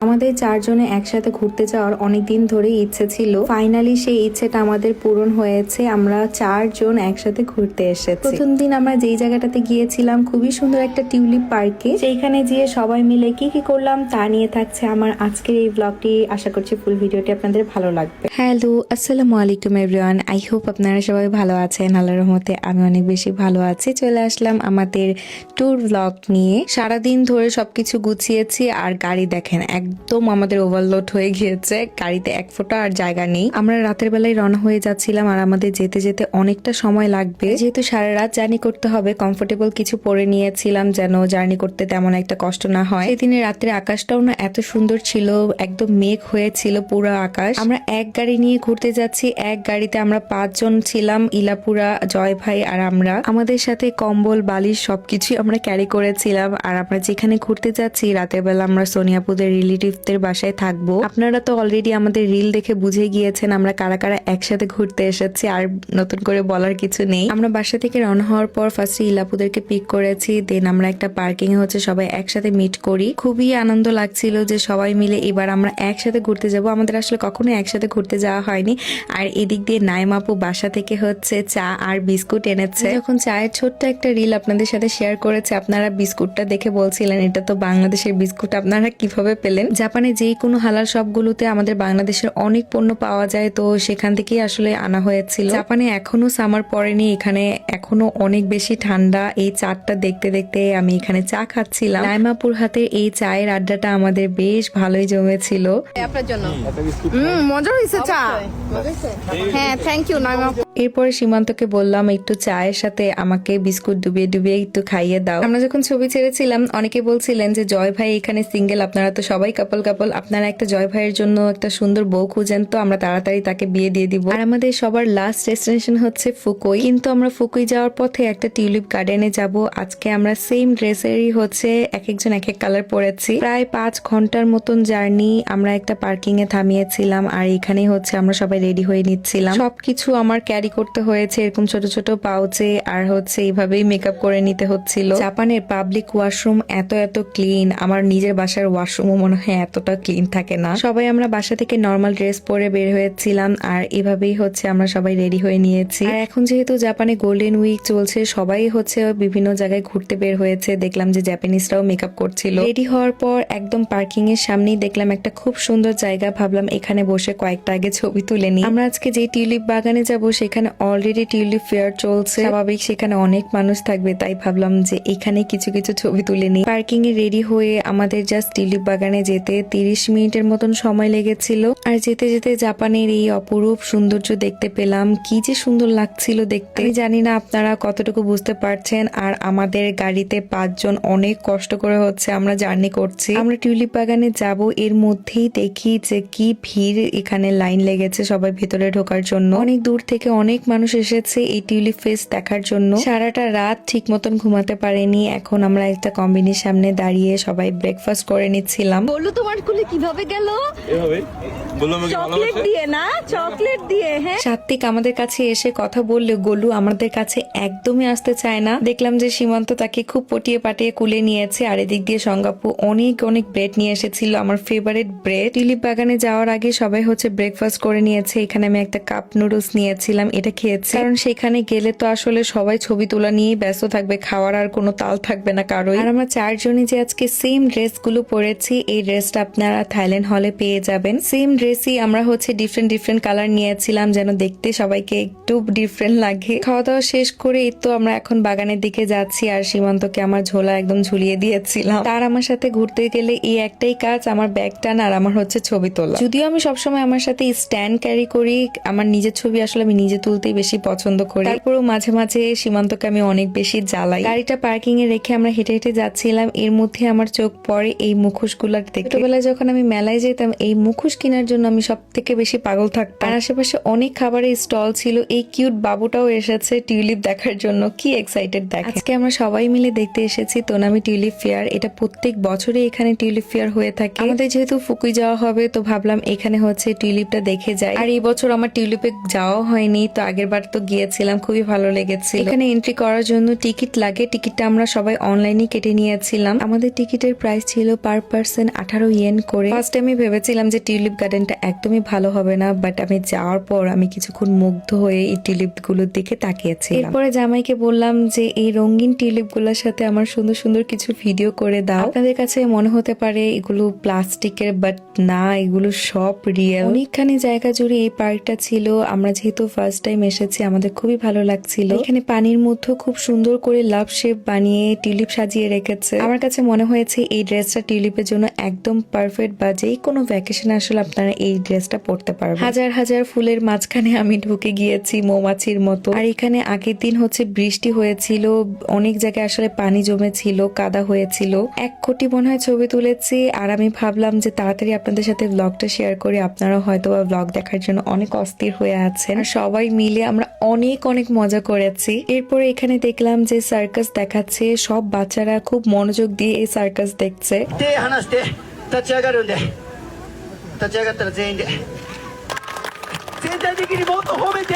আমাদের চারজনে একসাথে ঘুরতে যাওয়ার অনেকদিন ধরেই ইচ্ছে ছিল। ফাইনালি সেই ইচ্ছেটা আমাদের পূরণ হয়েছে। আমরা চারজন একসাথে ঘুরতে এসেছি। প্রথম দিন আমরা যেই জায়গাটাতে গিয়েছিলাম খুবই সুন্দর একটা টিউলিপ পার্কে, সেইখানে গিয়ে সবাই মিলে কি কি করলাম তা নিয়ে থাকছে আমার আজকের এই ব্লগটি। আশা করছি ফুল ভিডিওটি আপনাদের ভালো লাগবে। হ্যালো, আসসালামু আলাইকুম এভরিওয়ান। আই হোপ আপনারা সবাই ভালো আছেন। আল্লাহর রহমতে আমি অনেক বেশি ভালো আছি। চলে আসলাম আমাদের ট্যুর ব্লগ নিয়ে। সারাদিন ধরে সবকিছু গুছিয়েছি আর গাড়ি দেখেন একদম আমাদের ওভারলোড হয়ে গিয়েছে। গাড়িতে এক ফোঁটা আর জায়গা নেই। আমরা রাতের বেলায় রওনা হয়ে যাচ্ছিলাম আর আমাদের যেতে যেতে অনেকটা সময় লাগবে। যেহেতু সারা রাত জার্নি করতে হবে, কমফোর্টেবল কিছু পরে নিয়েছিলাম যেন জার্নি করতে তেমন একটা কষ্ট না হয়। সেদিনের রাত্রে আকাশটাও না এত সুন্দর ছিল, একদম মেঘ হয়েছিল পুরো আকাশ। আমরা এক গাড়ি নিয়ে ঘুরতে যাচ্ছি। এক গাড়িতে আমরা 5 জন ছিলাম, ইলাপুরা, জয় ভাই আর আমরা। আমাদের সাথে কম্বল বালিশ সবকিছু আমরা ক্যারি করেছিলাম। আর আমরা যেখানে ঘুরতে যাচ্ছি রাতের বেলা আমরা সোনিয়াপুদের রিলেটিভদের বাসায় থাকবো। আপনারা তো অলরেডি আমাদের রিল দেখে বুঝে গিয়েছেন আমরা কারা কারা একসাথে ঘুরতে এসেছি, আর নতুন করে বলার কিছু নেই। আমরা বাসা থেকে রওনা হওয়ার পর ফার্স্টে ইলাপুদেরকে পিক করেছি, দেন আমরা একটা পার্কিং এ হচ্ছে সবাই একসাথে মিট করি। খুবই আনন্দ লাগছিল যে সবাই মিলে এবার আমরা একসাথে ঘুরতে যাব। আমাদের আসলে কখনো একসাথে ঘুরতে যাওয়া হয়নি। আর এদিক দিয়ে নাইম আপু বাসা থেকে হচ্ছে চা আর বিস্কুট এনেছে। যখন চায়ের ছোট্ট একটা রিল আপনাদের সাথে শেয়ার করেছে, আপনারা বিস্কুটটা দেখে বলছিলেন এটা তো বাংলাদেশের বিস্কুট, আপনারা কিভাবে পেলেন। জাপানে যে কোনো হালাল শপগুলোতে আমাদের বাংলাদেশের অনেক পণ্য পাওয়া যায়, তো সেখান থেকেই আসলে আনা হয়েছিল। জাপানে এখনো সামার পড়েনি, এখানে এখনো অনেক বেশি ঠান্ডা। এই চাটা দেখতে দেখতে আমি এখানে চা খাচ্ছিলাম। নাইমাপুর হাতের এই চায়ের আড্ডাটা আমাদের বেশ ভালোই জমেছিল। আপনার জন্য মজা হয়েছে চা। হ্যাঁ, থ্যাংক ইউ নাইমা। এরপরে সীমান্তকে বললাম একটু চায়ের সাথে আমাকে বিস্কুট ডুবিয়ে ডুবিয়ে একটু খাইয়ে দাও। আমরা যখন ছবি ছেড়েছিলাম অনেকে বলছিলেন যে জয় ভাই এখানে সিঙ্গেল, আপনারা তো সবাই কাপল কাপল, আপনারা একটা জয় ভাইয়ের জন্য একটা সুন্দর বউ খুঁজেন তো আমরা তাড়াতাড়ি তাকে বিয়ে দিয়ে দিব। আর আমাদের সবার লাস্ট ডেস্টিনেশন হচ্ছে ফুকুই। কিন্তু আমরা ফুকুই যাওয়ার পথে একটা টিউলিপ গার্ডেনে যাব। আজকে আমরা সেম ড্রেসেরই হচ্ছে এক একজন এক এক কালার পরেছি। প্রায় 5 ঘন্টার মতন জার্নি। আমরা একটা পার্কিং এ থামিয়েছিলাম আর এখানেই হচ্ছে আমরা সবাই রেডি হয়ে নিচ্ছিলাম। সবকিছু আমার ক্যারি করতে হয়েছে এরকম ছোট ছোট পাউচে, আর হচ্ছে এইভাবেই মেকআপ করে নিতে হচ্ছিল। জাপানের পাবলিক ওয়াশরুম এত এত ক্লিন, আমার নিজের বাসার ওয়াশরুমও মনে হয় এতটা ক্লিন থাকে না। সবাই আমরা বাসা থেকে নর্মাল ড্রেস পরে বের হয়েছিলাম আর এভাবেই হচ্ছে আমরা সবাই রেডি হয়ে নিয়েছি। আর এখন যেহেতু জাপানে গোল্ডেন উইক চলছে, সবাই হচ্ছে বিভিন্ন জায়গায় ঘুরতে বের হয়েছে। দেখলাম যে জাপানিজরাও মেকআপ করছিল। রেডি হওয়ার পর একদম পার্কিং এর সামনেই দেখলাম একটা খুব সুন্দর জায়গা, ভাবলাম এখানে বসে কয়েকটা আগে ছবি তুলে নিই। আমরা আজকে যে টিউলিপ বাগানে যাব সেখানে অলরেডি টিউলিপ ফেয়ার চলছে, স্বাভাবিক সেখানে অনেক মানুষ থাকবে, তাই ভাবলাম যে এখানে কিছু কিছু ছবি তুলে নিই। পার্কিং এ রেডি হয়ে আমাদের জাস্ট টিউলিপ বাগানে যেতে 30 মিনিটের মতন সময় লেগেছিল। আর যেতে যেতে জাপানের এই অপরূপ সৌন্দর্য দেখতে পেলাম, কি যে সুন্দর লাগছিল দেখতে। আমি জানি না আপনারা কতটুকু বুঝতে পারছেন। আর আমাদের গাড়িতে 5 জন অনেক কষ্ট করে হচ্ছে আমরা জার্নি করছি। আমরা টিউলিপ বাগানে যাব, এর মধ্যেই দেখি যে কি ভিড়, এখানে লাইন লেগেছে সবাই ভেতরে ঢোকার জন্য। অনেক দূর থেকে অনেক মানুষ এসেছে এই টিউলিপ ফেস দেখার জন্য। সারাটা রাত ঠিক মতন ঘুমাতে পারেনি। এখন আমরা একটা কম্বিনির সামনে দাঁড়িয়ে সবাই ব্রেকফাস্ট করে নিচ্ছিলাম। বললো তোমার স্কুলে কিভাবে গেল? এভাবে বললাম চকলেট দিয়ে না, চকলেট দিয়ে। হ্যাঁ, সাত্বিক আমাদের কাছে এসে কথা বললে গোলু আমাদের কাছে একদমই আসতে চায় না। দেখলাম যে সীমান্ত তাকে খুব পটিয়ে পাটিয়ে কুলে নিয়েছে। আর এদিক দিয়ে সঙ্গাপু অনেক অনেক ব্রেড নিয়ে এসেছিল, আমার ফেভারিট ব্রেড। টিউলিপ বাগানে যাওয়ার আগে সবাই হচ্ছে ব্রেকফাস্ট করে নিয়েছে। এখানে আমি একটা কাপ নুডলস নিয়েছিলাম, এটা খেয়েছি কারণ সেখানে গেলে তো আসলে সবাই ছবি তোলা নিয়ে ব্যস্ত থাকবে, খাওয়ার আর কোনো তাল থাকবে না কারোই। আর আমরা 4 জনই যে আজকে সেম ড্রেস গুলো পরেছি, এই ড্রেসটা আপনারা থাইল্যান্ড হলে পেয়ে যাবেন। সেম ড্রেসই আমরা হচ্ছে ডিফারেন্ট ডিফারেন্ট কালার নিয়েছিলাম যেন দেখতে সবাইকে একটু ডিফারেন্ট লাগে। খাওয়া দাওয়া শেষ করে এই তো আমরা এখন বাগানের দিকে যাচ্ছি। আর সীমান্তকে আমার ঝোলা একদম ঝুলিয়ে দিয়েছিলাম। তার আমার সাথে ঘুরতে গেলে এই একটাই কাজ, আমার ব্যাগ টান আর আমার হচ্ছে ছবি তোলা। যদিও আমি সবসময় আমার সাথে স্ট্যান্ড ক্যারি করি, আমার নিজের ছবি আসলে আমি নিজে তুলতেই বেশি পছন্দ করি। তারপরেও মাঝে মাঝে সীমান্তকে আমি অনেক বেশি জ্বালাই। গাড়িটা পার্কিং এ রেখে আমরা হেঁটে হেঁটে যাচ্ছিলাম। এর মধ্যে আমার চোখ পড়ে এই মুখোশ গুলার দেখে। ছোটবেলায় যখন আমি মেলায় যেতাম এই মুখোশ কেনার জন্য আমি সব থেকে বেশি পাগল থাকতাম। আর আশেপাশে অনেক খাবারের স্টল ছিল। এই কিউট বাবুটাও এসেছে টিউলিপ দেখার জন্য, কি এক্সাইটেড দেখে। আজকে আমরা সবাই মিলে দেখতে এসেছি তোনামি টিউলিপ ফেয়ার। এটা প্রত্যেক বছরই এখানে টিউলিপ ফেয়ার হয়ে থাকে। আমাদের যেহেতু ফুকুই যাওয়া হবে তো ভাবলাম এখানে হচ্ছে টিউলিপটা দেখে যাই। আর এই বছর আমার টিউলিপে যাওয়া হয়নি, তো আগের বার তো গিয়েছিলাম, খুবই ভালো লেগেছে। এখানে এন্ট্রি করার জন্য টিকিট লাগে, টিকিটটা আমরা সবাই অনলাইনে কেটে নিয়েছিলাম। আমাদের টিকিটের প্রাইস ছিল পার পার্সন 18 ইয়েন করে। ফার্স্ট আমি ভেবেছিলাম যে টিউলিপ গার্ডেনটা একদমই ভালো হবে না, বাট আমি যাওয়ার পর আমি কিছুক্ষণ মুগ্ধ হয়ে এই টিউলিপ গুলোর দিকে তাকিয়েছি। এরপরে জামাইকে বললাম যে এই রঙিন টিউলিপ গুলোর সাথে আমার সুন্দর সুন্দর কিছু ভিডিও করে দাও। আপনাদের কাছে মনে হতে পারে এগুলো প্লাস্টিকের, বাট না, এগুলো সব রিয়েল। অনেকখানি জায়গা জুড়ে এই পার্কটা ছিল। আমরা যেহেতু ফার্স্ট টাইম এসেছি, আমাদের খুবই ভালো লাগছিল। এখানে পানির মধ্যে খুব সুন্দর করে লাভ শেপ বানিয়ে টিউলিপ সাজিয়ে রেখেছে। আমার কাছে মনে হয়েছে এই ড্রেসটা টিউলিপের জন্য একদম পারফেক্ট, বা যে কোনো ভ্যাকেশনে আসলে আপনারা এই ড্রেসটা পরতে পারবেন। হাজার হাজার ফুলের মাঝখানে আমি ঢুকে গিয়েছি মৌমাছির মতো। আর এখানে আগের দিন হচ্ছে বৃষ্টি হয়েছিল, অনেক জায়গায় আসলে পানি জমেছিল, কাদা হয়েছিল। 1 কোটি মনে হয় ছবি তুলেছি। আর আমি ভাবলাম যে তাড়াতাড়ি আপনাদের সাথে ব্লগটা শেয়ার করি, আপনারা হয়তো ব্লগ দেখার জন্য অনেক অস্থির হয়ে আছেন। আর সবাই মিলে আমরা অনেক অনেক মজা করেছি। এরপরে এখানে দেখলাম যে সার্কাস দেখাচ্ছে, সব বাচ্চারা খুব মনোযোগ দিয়ে এই সার্কাস দেখছে। 手離して立ち上がるんで、立ち上がったら全員で全体的にもっと褒めて。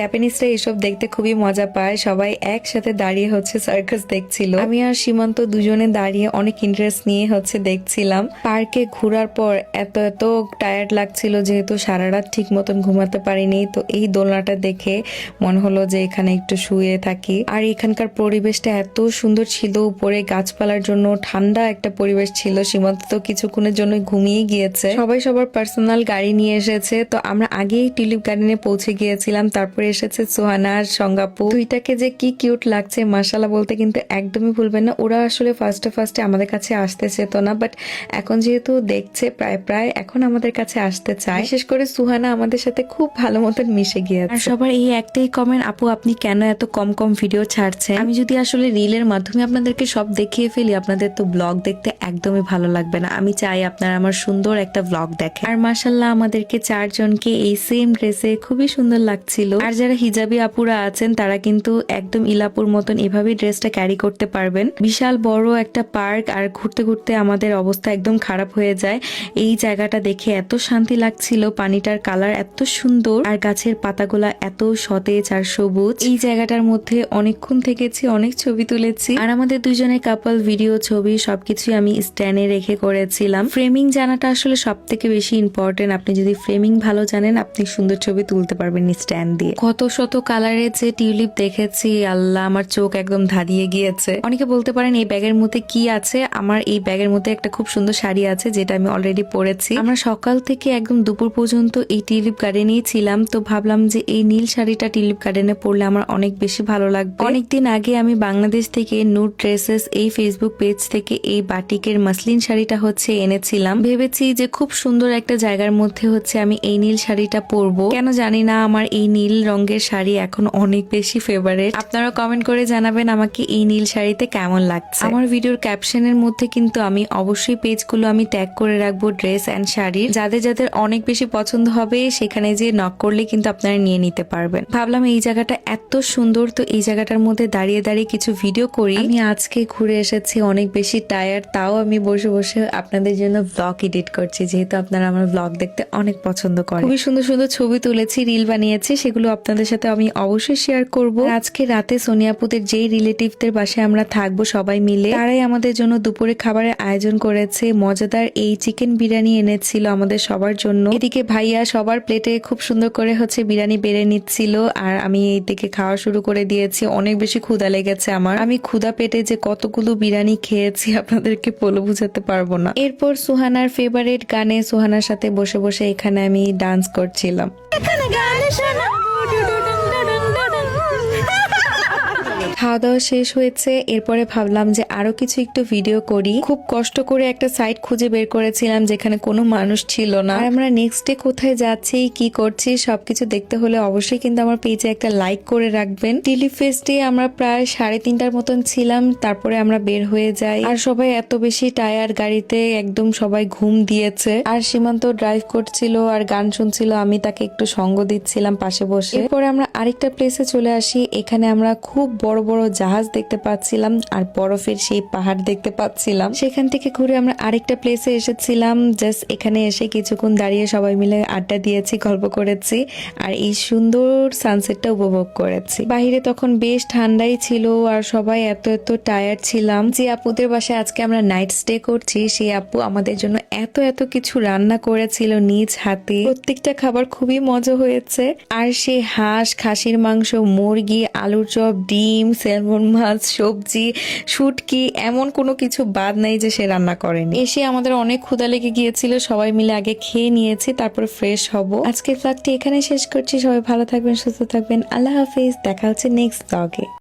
জাপানিজরা এসব দেখতে খুবই মজা পায়, সবাই একসাথে দাঁড়িয়ে হচ্ছে সার্কাস দেখছিল। আমি আর সীমান্ত দুজনে দাঁড়িয়ে অনেক ইন্টারেস্ট নিয়ে হচ্ছে দেখছিলাম। পার্কে ঘোরার পর এত এত টায়ার্ড লাগছিল, যেহেতু সারা রাত ঠিক মতন ঘুমাতে পারিনি। তো এই দোলনাটা দেখে মনে হলো যে এখানে একটু শুয়ে থাকি। আর এখানকার পরিবেশটা এত সুন্দর ছিল, উপরে গাছপালার জন্য ঠান্ডা একটা পরিবেশ ছিল। সীমান্ত তো কিছুক্ষণের জন্য ঘুমিয়ে গিয়েছে। সবাই সবার পার্সোনাল গাড়ি নিয়ে এসেছে। তো আমরা আগেই টিউলিপ গার্ডেনে পৌঁছে গিয়েছিলাম। তারপরে এসেছে সোহানা আর সঙ্গাপু। দুইটাকে যে কি কিউট লাগছে, মাশাআল্লাহ বলতে কিন্তু একদমই ভুলবেন না। ওরা আসলে ফার্স্টে আমাদের কাছে আসতে চেত না, বাট এখন যেহেতু দেখছে প্রায় এখন আমাদের কাছে আসতে চায়। বিশেষ করে সুহানা আমাদের সাথে খুব ভালো মতন মিশে গিয়েছে। আর সবার এই একটাই কমেন্ট, আপু আপনি কেন এত কম কম ভিডিও ছাড়ছেন? আমি যদি আসলে রিলের মাধ্যমে আপনাদেরকে সব দেখিয়ে ফেলি, আপনাদের তো ব্লগ দেখতে একদমই ভালো লাগবে না। আমি চাই আপনারা আমার সুন্দর একটা ব্লগ দেখেন। আর মাশাআল্লাহ আমাদেরকে 4 জনকে এই সেম ড্রেসে খুবই সুন্দর লাগছিল। আর যারা হিজাবি আপুরা আছেন তারা কিন্তু একদম ইলাপুর মতন এভাবেই ড্রেসটা ক্যারি করতে পারবেন। বিশাল বড় একটা পার্ক, আর ঘুরতে ঘুরতে আমাদের অবস্থা একদম খারাপ হয়ে যায়। এই জায়গাটা দেখে এত শান্তি লাগছিল, পানিটার কালার এত সুন্দর, আর গাছের পাতাগুলা এত সতেজ আর সবুজ। এই জায়গাটার মধ্যে অনেকক্ষণ থেকেছি, অনেক ছবি তুলেছি। আর আমাদের দুজনের কাপল ভিডিও, ছবি সবকিছুই আমি স্ট্যান্ডে রেখে করেছিলাম। ফ্রেমিং জানাটা আসলে সব থেকে বেশি ইম্পর্টেন্ট। আপনি যদি ফ্রেমিং ভালো জানেন, আপনি সুন্দর ছবি তুলতে পারবেন স্ট্যান্ড দিয়ে। কত শত কালারের যে টিউলিপ দেখেছি, আল্লাহ আমার চোখ একদম ধাঁধিয়ে গিয়েছে। অনেকে বলতে পারেন এই ব্যাগের মধ্যে কি আছে। আমার এই ব্যাগের মধ্যে একটা খুব সুন্দর শাড়ি আছে, যেটা আমি অলরেডি পরেছি। আমরা সকাল থেকে একদম দুপুর পর্যন্ত এই টিউলিপ গার্ডেনেই ছিলাম। তো ভাবলাম যে এই নীল শাড়িটা টিউলিপ গার্ডেনে পরলে আমার অনেক বেশি ভালো লাগবে। অনেকদিন আগে আমি বাংলাদেশ থেকে নুড ড্রেসেস এই ফেসবুক পেজ থেকে এই বাটিকের মাসলিন শাড়িটা হচ্ছে এনেছিলাম। ভেবেছি যে খুব সুন্দর একটা জায়গার মধ্যে হচ্ছে আমি এই নীল শাড়িটা পরবো। কেন জানি না আমার এই নীল রঙের শাড়ি এখন অনেক বেশি ফেভারিট। আপনারা কমেন্ট করে জানাবেন আমাকে এই নীল শাড়িতে কেমন লাগছে। আমার ভিডিওর ক্যাপশনের মধ্যে কিন্তু আমি অবশ্যই পেজগুলো আমি ট্যাগ করে রাখবো ড্রেস এন্ড শাড়ির। যাদের যাদের অনেক বেশি পছন্দ হবে সেখানে যে নক করলে কিন্তু আপনারা নিয়ে নিতে পারবেন। ভাবলাম এই জায়গাটা এত সুন্দর, তো এই জায়গাটার মধ্যে দাঁড়িয়ে দাঁড়িয়ে কিছু ভিডিও করি। আমি আজকে ঘুরে এসেছি, অনেক বেশি টায়ার্ড, তাও আমি বসে বসে আপনাদের জন্য ব্লগ এডিট করছি, যেহেতু আপনারা আমার ব্লগ দেখতে অনেক পছন্দ করেন। খুবই সুন্দর সুন্দর ছবি তুলেছি, রিল বানিয়েছি, সেগুলো আপনাদের সাথে আমি অবশ্যই শেয়ার করব। আজকে রাতে সোনিয়াপুদের যেই রিলেটিভদের বাসায় আমরা থাকবো সবাই মিলে, তারাই আমাদের জন্য দুপুরে খাবারের আয়োজন করেছে। মজাদার এই চিকেন বিরিয়ানি এনেছিল আমাদের সবার জন্য। এদিকে ভাইয়া সবার প্লেটে খুব সুন্দর করে হচ্ছে বিরিয়ানি বেড়ে নিচ্ছিল, আর আমি এইদিকে খাওয়া শুরু করে দিয়েছি। অনেক বেশি ক্ষুধা লেগেছে আমার। আমি ক্ষুধা পেটে যে কতগুলো বিরিয়ানি খেয়েছি আপনাদেরকে বলে বুঝাতে পারবো না। এরপর সুহানার ফেভারিট গানে সুহানার সাথে বসে বসে এখানে আমি ডান্স করছিলাম। খাওয়া দাওয়া শেষ হয়েছে, এরপরে ভাবলাম যে আরো কিছু একটু ভিডিও করি। খুব কষ্ট করে একটা সাইট খুঁজে বের করেছিলাম যেখানে কোনো মানুষ ছিল না। আর আমরা নেক্সট ডে কোথায় যাচ্ছি, কি করছি সবকিছু দেখতে হলে অবশ্যই কিন্তু আমার পেজে একটা লাইক করে রাখবেন। টিউলিপ ফেস্টে আমরা প্রায় 3:30টার মতন ছিলাম, তারপরে আমরা বের হয়ে যাই। আর সবাই এত বেশি টায়ার, গাড়িতে একদম সবাই ঘুম দিয়েছে। আর সীমান্ত ড্রাইভ করছিল আর গান শুনছিল, আমি তাকে একটু সঙ্গ দিচ্ছিলাম পাশে বসে। এরপরে আমরা আরেকটা প্লেসে চলে আসি। এখানে আমরা খুব বড় বড় জাহাজ দেখতে পাচ্ছিলাম আর বরফের সেই পাহাড় দেখতে পাচ্ছিলাম। সেখান থেকে ঘুরে আমরা আরেকটা প্লেসে এসেছিলাম। জাস্ট এখানে এসে কিছুক্ষণ দাঁড়িয়ে সবাই মিলে আড্ডা দিয়েছি, গল্প করেছি আর এই সুন্দর সানসেটটা উপভোগ করেছি। বাইরে তখন বেশ ঠান্ডাই ছিল আর সবাই এত টায়ার্ড ছিলাম। যে আপুদের বাসায় আজকে আমরা নাইট স্টে করছি সেই আপু আমাদের জন্য এত কিছু রান্না করেছিল নিজ হাতে। প্রত্যেকটা খাবার খুবই মজা হয়েছে। আর সে হাঁস, খাসির মাংস, মুরগি, আলুর চপ, ডিম, স্যালমন মাছ, সবজি, শুটকি, এমন কোনো কিছু বাদ নাই যে সে রান্না করেনি। এসে আমাদের অনেক ক্ষুধা লেগে গিয়েছিল, সবাই মিলে আগে খেয়ে নিয়েছি, তারপর ফ্রেশ হব। আজকের ব্লগটি এখানে শেষ করছি। সবাই ভালো থাকবেন, সুস্থ থাকবেন। আল্লাহ হাফিজ। দেখা হচ্ছে নেক্সট ব্লগে।